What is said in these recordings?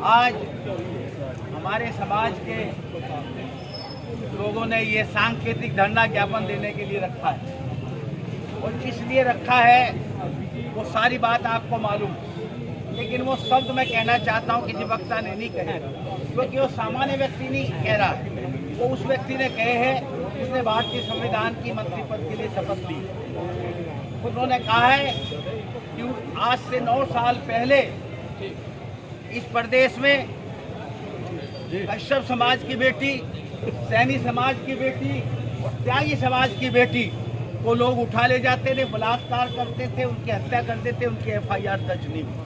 आज हमारे समाज के लोगों ने ये सांकेतिक धरना ज्ञापन देने के लिए रखा है और इसलिए रखा है वो सारी बात आपको मालूम, लेकिन वो शब्द मैं कहना चाहता हूँ किसी वक्ता ने नहीं कहे, क्योंकि वो सामान्य व्यक्ति नहीं कह रहा है, वो उस व्यक्ति ने कहे हैं जिसने भारतीय संविधान की मंत्री पद के लिए शपथ ली। उन्होंने कहा है कि आज से 9 साल पहले इस प्रदेश में कश्यप समाज की बेटी, सैनी समाज की बेटी और त्यागी समाज की बेटी को लोग उठा ले जाते थे, बलात्कार करते थे, उनकी हत्या करते थे, उनकी FIR दर्ज नहीं हुई।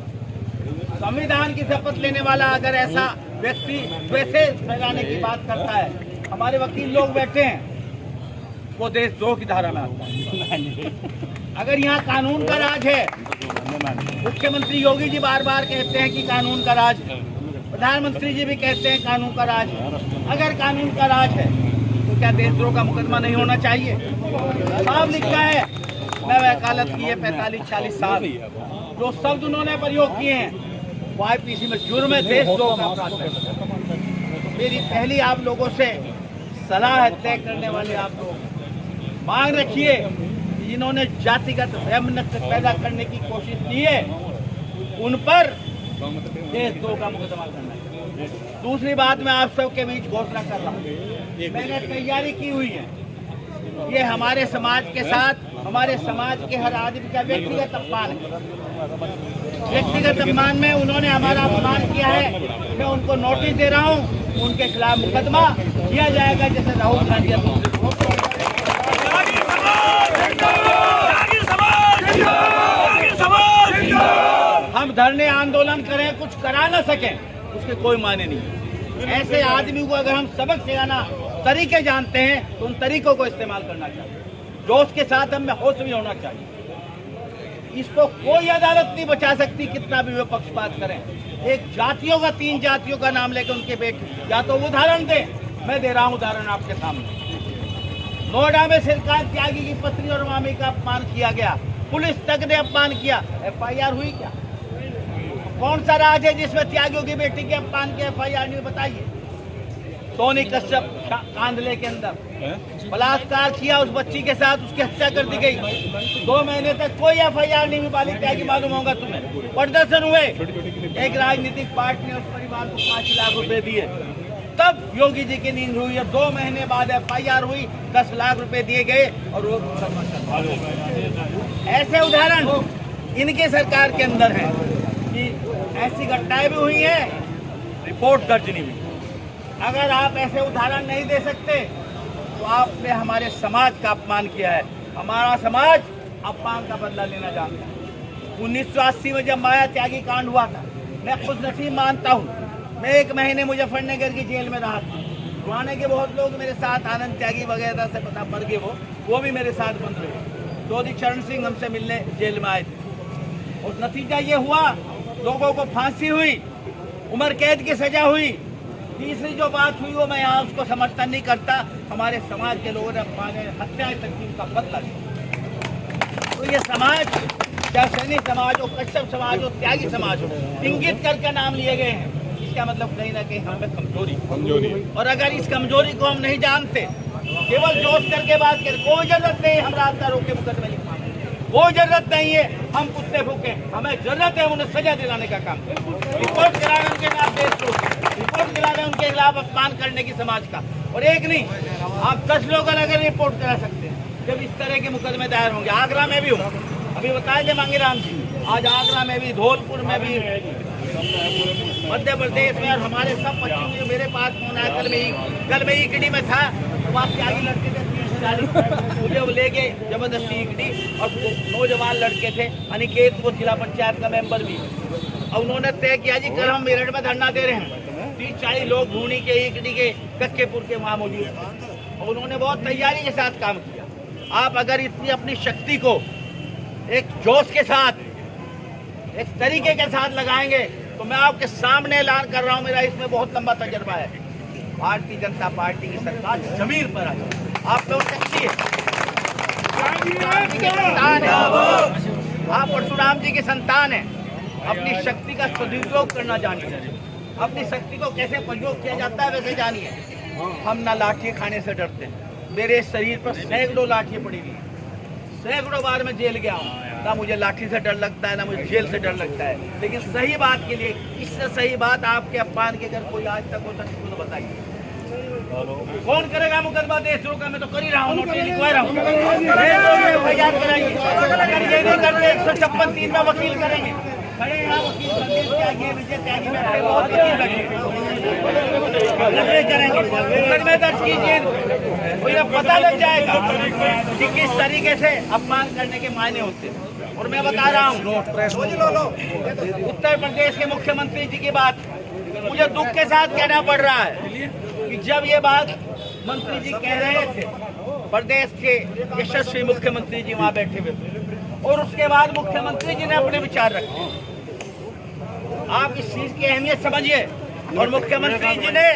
संविधान की शपथ लेने वाला अगर ऐसा व्यक्ति वैसे फैलाने की बात करता है, हमारे वकील लोग बैठे हैं, वो देशद्रोह की धारा में आता है। अगर यहाँ कानून का राज है, मुख्यमंत्री योगी जी बार बार कहते हैं कि कानून का राज है, प्रधानमंत्री जी भी कहते हैं कानून का राज है। अगर कानून का राज है तो क्या देशद्रोह का मुकदमा नहीं होना चाहिए? साफ लिखा है। मैं वकालत की है 45-40 साल, जो शब्द उन्होंने प्रयोग किए हैं वो IPC में जुर्म है, देशद्रोह का अपराध है। मेरी पहली आप लोगों से सलाह है, तय करने वाले आप लोग मांग रखिए, जिन्होंने जातिगत वैमनस्य पैदा करने की कोशिश की है उन पर देशद्रोह का मुकदमा करना है। दूसरी बात मैं आप सबके बीच घोषणा कर रहा हूँ, मैंने तैयारी की हुई है। ये हमारे समाज के साथ, हमारे समाज के हर आदमी का व्यक्तिगत अपमान है। व्यक्तिगत अपमान में उन्होंने हमारा अपमान किया है, मैं उनको नोटिस दे रहा हूँ, उनके खिलाफ मुकदमा किया जाएगा, जैसे राहुल गांधी। हम धरने आंदोलन करें, कुछ करा ना सकें, उसके कोई मायने नहीं। ऐसे आदमी को अगर हम सबक सिखाना तरीके जानते हैं तो उन तरीकों को इस्तेमाल करना चाहिए। जोश के साथ हमें होश भी होना चाहिए। इसको कोई अदालत नहीं बचा सकती, कितना भी वे पक्षपात करें। एक जातियों का, 3 जातियों का नाम लेकर उनके बेटे, या तो उदाहरण दें, मैं दे रहा हूं उदाहरण आपके सामने। नोएडा में सरकार त्यागी की पत्नी और मामी का अपमान किया गया, पुलिस तक ने अपमान किया, FIR हुई क्या? कौन सा राज है जिसमें त्यागियों की बेटी के अपमान के FIR नहीं? बताइए। सोनी कश्यप कांदले के अंदर बलात्कार किया उस बच्ची के साथ, उसकी हत्या कर दी गई। 2 महीने तक कोई FIR नहीं हुई। बाली त्यागी मालूम होगा तुम्हें, प्रदर्शन हुए, एक राजनीतिक पार्टी ने उस परिवार को 5 लाख रुपए दिए, तब योगी जी की नींद हुई और 2 महीने बाद FIR हुई, 10 लाख रुपए दिए गए और वो ऐसे उदाहरण इनके सरकार के अंदर है कि ऐसी घटनाएं भी हुई है, रिपोर्ट दर्ज नहीं हुई। अगर आप ऐसे उदाहरण नहीं दे सकते तो आपने हमारे समाज का अपमान किया है। हमारा समाज अपमान का बदला लेना जानता है। 1980 में जब माया त्यागी कांड हुआ था, मैं खुद नसीब मानता हूँ, मैं 1 महीने मुजफ्फरनगर की जेल में रहा था। पुराने के बहुत लोग मेरे साथ, आनंद त्यागी वगैरह से पता पड़ गए, वो भी मेरे साथ बंद रहे। चौधरी चरण सिंह हमसे मिलने जेल में आए थे और नतीजा ये हुआ, लोगों को फांसी हुई, उम्र कैद की सजा हुई। तीसरी जो बात हुई वो मैं यहाँ उसको समर्थन नहीं करता, हमारे समाज के लोगों ने हत्याएं तक की उनका बदला लिया। तो ये समाज, चाहे सैनी समाज हो, कश्यप समाज हो, त्यागी समाज हो, इंगित करके नाम लिए गए हैं। इसका मतलब कहीं ना कहीं हमें कमजोरी, और अगर इस कमजोरी को हम नहीं जानते, केवल जोश करके बात करें, कोई जरूरत नहीं हम रात का रोके मुकदमे लिखवाने, कोई जरूरत नहीं है हम कुत्ते फूके, हमें जरूरत है उन्हें सजा दिलाने का काम। रिपोर्ट करा रहे उनके खिलाफ देश, रिपोर्ट करा रहे उनके खिलाफ अपमान करने की समाज का, और एक नहीं आप 10 लोग अगर रिपोर्ट करा सकते हैं जब इस तरह के मुकदमे दायर होंगे। आगरा में भी हो, अभी बताए थे मांगीराम जी, आज आगरा में भी, धौलपुर में भी, मध्य प्रदेश में, और हमारे सब बच्चों जो मेरे पास फोन आया, कल में ईकड़ी में था, वहाँ त्यागी लड़के थे 30-40, मुझे वो ले गए जबरदस्ती ईकड़ी, और नौजवान लड़के थे, अनिकेत वो जिला पंचायत का मेंबर भी, और उन्होंने तय किया जी कल हम मेरठ में धरना दे रहे हैं। 30-40 लोग भूनी के, ईकड़ी के, कक्केपुर के वहाँ मौजूद थे, और उन्होंने बहुत तैयारी के साथ काम किया। आप अगर इतनी अपनी शक्ति को एक जोश के साथ, एक तरीके के साथ लगाएंगे तो मैं आपके सामने ऐलान कर रहा हूं, मेरा इसमें बहुत लंबा तजर्बा है, भारतीय जनता पार्टी की सरकार जमीन पर आ जाए। आप लोग शक्ति है, आप परशुराम जी की संतान है, अपनी शक्ति का सदुपयोग करना जानिए। अपनी शक्ति को कैसे प्रयोग किया जाता है वैसे जानिए। हम ना लाठी खाने से डरते हैं, मेरे शरीर पर सैकड़ों लाठी पड़ी हुई, सैकड़ों बार मैं जेल गया हूँ, ना मुझे लाठी से डर लगता है ना मुझे जेल से डर लगता है। लेकिन सही बात के लिए, इससे सही बात आपके अपमान के अगर कोई आज तक हो सकती तो बताइए, कौन करेगा मुकदमा देशद्रोह का? मैं तो कर ही रहा हूँ, नोटिस लिखवा रहा हूँ, अगर ये नहीं करते 156(3) में वकील करेंगे। खड़े यहाँ वकील संदीप त्यागी, विजय त्यागी बैठे, बहुत वकील बैठे करेंगे, मुकदमे दर्ज कीजिए, मुझे पता लग जाएगा कि किस तरीके से अपमान करने के मायने होते हैं। और मैं बता रहा हूँ, उत्तर प्रदेश के मुख्यमंत्री जी की बात मुझे दुख के साथ कहना पड़ रहा है कि जब ये बात मंत्री जी कह रहे थे, प्रदेश के यशस्वी मुख्यमंत्री जी वहां बैठे हुए थे, और उसके बाद मुख्यमंत्री जी ने अपने विचार रखे। आप इस चीज की अहमियत समझिए। और मुख्यमंत्री जी ने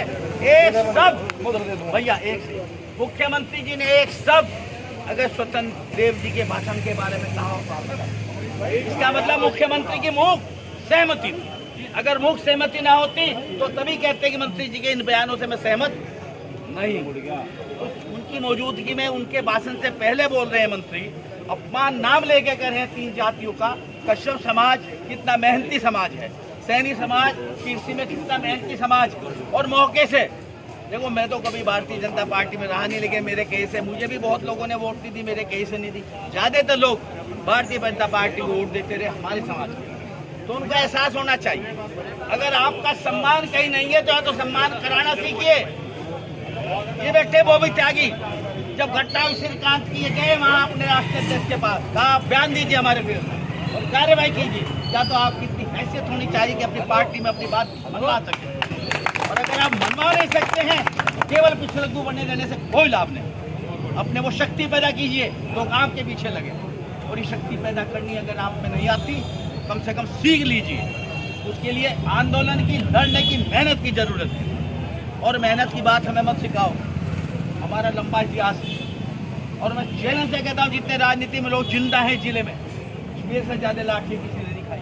एक शब्द, भैया एक मुख्यमंत्री जी ने एक शब्द अगर स्वतंत्र देव जी के भाषण के बारे में कहा होता, इसका मतलब मुख्यमंत्री की मुख सहमति थी। अगर मुख सहमति ना होती तो तभी कहते कि मंत्री जी के इन बयानों से मैं सहमत नहीं। उनकी मौजूदगी में उनके भाषण से पहले बोल रहे हैं मंत्री, अपमान नाम लेके कर रहे हैं 3 जातियों का। कश्यप समाज कितना मेहनती समाज है, सैनी समाज कृषि में कितना मेहनती समाज, और मौके से देखो, मैं तो कभी भारतीय जनता पार्टी में रहा नहीं, लेकिन मेरे कहीं से मुझे भी बहुत लोगों ने वोट नहीं दी, मेरे कहीं से नहीं दी। ज्यादातर लोग भारतीय जनता पार्टी को वोट देते रहे हमारे समाज में, तो उनका एहसास होना चाहिए। अगर आपका सम्मान कहीं नहीं है तो सम्मान कराना सीखिए। ये बैठे बॉबी त्यागी, जब घटना श्रीकांत किए गए वहां अपने राष्ट्रीय अध्यक्ष के पास कहा बयान दीजिए हमारे विरुद्ध और कार्रवाई कीजिए, या तो आपकी इतनी हैसियत होनी चाहिए कि अपनी पार्टी में अपनी बात मनवा सके। और अगर आप मनवा नहीं सकते हैं, केवल पिछलग्गू बने रहने से कोई लाभ नहीं। अपने वो शक्ति पैदा कीजिए, लोग आपके पीछे लगे। और ये शक्ति पैदा करनी अगर आप में नहीं आती, कम से कम सीख लीजिए। उसके लिए आंदोलन की, लड़ने की, मेहनत की जरूरत है। और मेहनत की बात हमें मत सिखाओ, हमारा लंबा इतिहास है। और मैं चैलेंज से कहता हूँ, जितने राजनीति में लोग जिंदा हैं जिले में, मेरे से ज्यादा लाठी किसी ने नहीं खाई,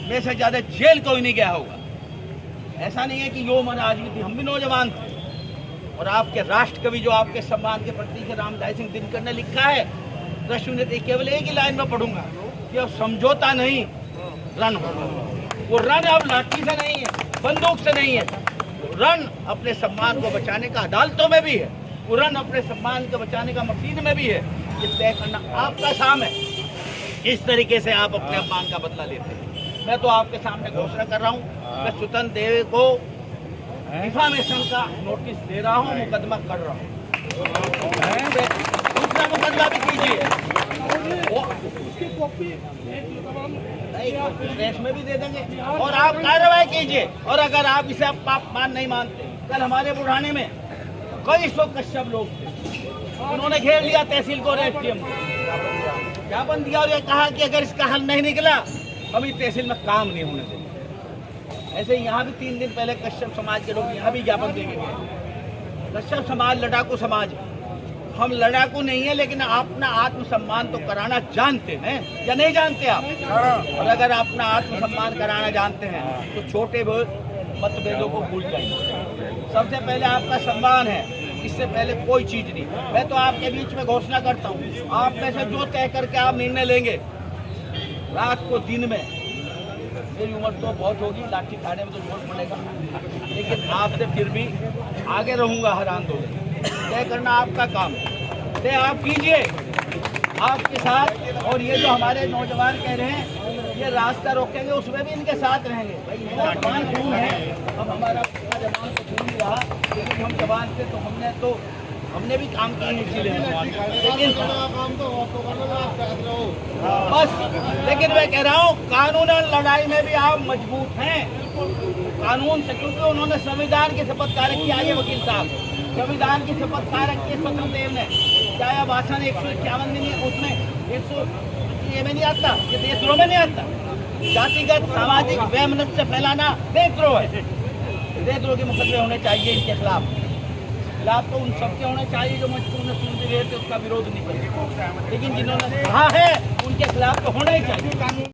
मेरे से ज्यादा जेल कोई नहीं गया होगा। ऐसा नहीं है कि यो मन आज थी, हम भी नौजवान थे। और आपके राष्ट्र कवि जो आपके सम्मान के प्रतीक है, रामदास सिंह दिनकर ने लिखा है, कृष्ण ने केवल एक ही लाइन में पढ़ूंगा कि अब समझौता नहीं, रन होगा। वो रन अब लाठी से नहीं है, बंदूक से नहीं है, रन अपने सम्मान को बचाने का अदालतों में भी है, वो रन अपने सम्मान को बचाने का मशीन में भी है। ये तय करना आपका काम है, इस तरीके से आप अपने अपमान का बदला लेते हैं। मैं तो आपके सामने घोषणा कर रहा हूँ, मैं स्वतंत्र देव को डिफामेशन का नोटिस दे रहा हूँ, मुकदमा कर रहा हूँ। दूसरा मुकदमा भी कीजिए, प्रेस में भी दे देंगे, और आप कार्रवाई कीजिए। और अगर आप इसे अपमान नहीं मानते, कल हमारे बुढ़ाने में कई 100 कश्यप लोग थे, उन्होंने घेर लिया तहसील को, एसडीएम ज्ञापन दिया और ये कहा कि अगर इसका हल नहीं निकला हम इस तहसील में काम नहीं होने देंगे। ऐसे यहाँ भी 3 दिन पहले कश्यप समाज के लोग यहाँ भी ज्ञापन देके गए। कश्यप समाज लड़ाकू समाज, हम लड़ाकू नहीं है, लेकिन अपना आत्मसम्मान तो कराना जानते हैं या नहीं जानते आप? और अगर अपना आत्मसम्मान कराना जानते हैं तो छोटे मतभेदों को भूल जाइए। सबसे पहले आपका सम्मान है, इससे पहले कोई चीज नहीं। मैं तो आपके बीच में घोषणा करता हूँ, आप में से जो तय करके आप निर्णय लेंगे, रात को दिन में, मेरी उम्र तो बहुत होगी, लाठी खाने में तो जोर पड़ेगा, लेकिन आपसे फिर भी आगे रहूंगा हर आंदोलन। तय करना आपका काम है, तय आप कीजिए आपके साथ। और ये जो हमारे नौजवान कह रहे हैं ये रास्ता रोकेंगे, उसमें भी इनके साथ रहेंगे। भाई मेरा जवान खून है, अब हमारा जवान तो खून नहीं रहा, लेकिन हम जवान थे तो हमने भी काम किए हैं जिले में, लेकिन बस। लेकिन मैं कह रहा हूँ, कानूनन लड़ाई में भी आप मजबूत हैं, कानून से, क्योंकि उन्होंने संविधान की शपथ कारक की। आगे वकील साहब, संविधान की शपथ कारक की स्वतंत्र देव ने, चाहे भाषण 151 दिन में, उसमें 100 में नहीं आता, ये देशद्रोह में नहीं आता। जातिगत सामाजिक वैमनस्य फैलाना देशद्रोह है। देशद्रोह के मुकदमे होने चाहिए इनके खिलाफ तो उन सबके होने चाहिए जो मजबूर में सुनते रहे थे, उसका विरोध नहीं करते, लेकिन जिन्होंने कहा है उनके खिलाफ तो होना ही चाहिए।